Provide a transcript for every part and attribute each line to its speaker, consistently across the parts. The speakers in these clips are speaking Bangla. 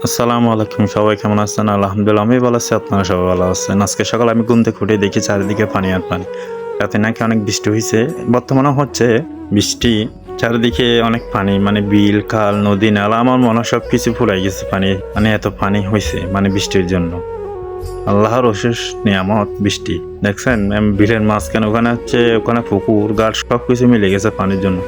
Speaker 1: আসসালামু আলাইকুম, সবাই কেমন আছেন? আলহামদুলিল্লাহ আমি ভালো আছি, আপনারা সবাই ভালো আছেন। আজকে সকালে আমি ঘুম থেকে উঠে দেখি চারিদিকে পানি আর পানি। রাতে নাকি অনেক বৃষ্টি হইছে। বর্তমানেও হচ্ছে বৃষ্টি। চারিদিকে অনেক পানি, মানে বিল, খাল, নদী, নালা, আমার মনে হয় সবকিছু ফুরাই গেছে পানি। মানে এত পানি হইছে মানে বৃষ্টির জন্য। আল্লাহর অশেষ নিয়ামত বৃষ্টি। দেখছেন বিলের মাঝখানে ওখানে পুকুর, ঘাট সবকিছু মিলে গেছে পানির জন্য।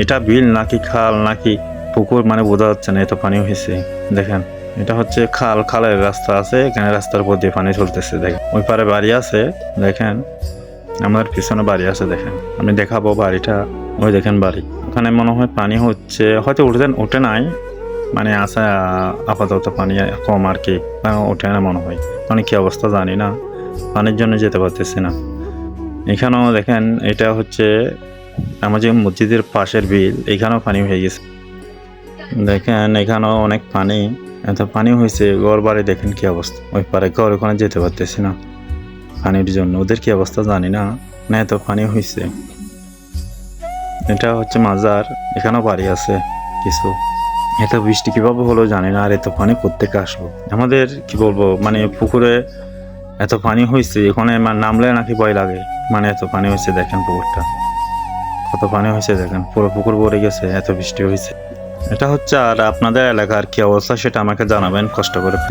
Speaker 1: এটা বিল নাকি খাল নাকি পুকুর মানে বোঝা যাচ্ছে না, এত পানি হয়েছে। দেখেন, এটা হচ্ছে খাল, খালের রাস্তা আছে, এখানে রাস্তার উপর দিয়ে পানি চলতেছে। দেখেন ওই পারে বাড়ি আছে, দেখেন আমার পিছনে বাড়ি আছে। দেখেন আমি দেখাবো বাড়িটা, ওই দেখেন বাড়ি। ওখানে মনে হয় পানি হচ্ছে, হয়তো উঠে নাই, মানে আছে আপাতত পানি কম আর কি, ওঠে না মনে হয়। মানে কি অবস্থা জানি না, পানির জন্য যেতে পারতেছি না। এখানেও দেখেন, এটা হচ্ছে আমাদের মসজিদের পাশের বিল, এখানেও পানি হয়ে গেছে। দেখেন এখানেও অনেক পানি, এত পানি হয়েছে, ঘর বাড়ি দেখেন কি অবস্থা। ওই পারে ঘর, ওখানে যেতে পারতেছি না পানির জন্য। ওদের কি অবস্থা জানি না, না এত পানি হয়েছে। এটা হচ্ছে মাজার, এখানেও বাড়ি আছে কিছু। এত বৃষ্টি কিভাবে হলো জানি না, আর এত পানি কোত্থেকে আসলো। আমাদের কি বলবো, মানে পুকুরে এত পানি হয়েছে, এখানে নামলে নাকি ভয় লাগে, মানে এত পানি হয়েছে। দেখেন পুকুরটা কত পানি হয়েছে, দেখেন পুরো পুকুর ভরে গেছে, এত বৃষ্টি হয়েছে। এটা হচ্ছে, আর আপনাদের এলাকার কি অবস্থা সেটা আমাকে জানাবেন কষ্ট করে।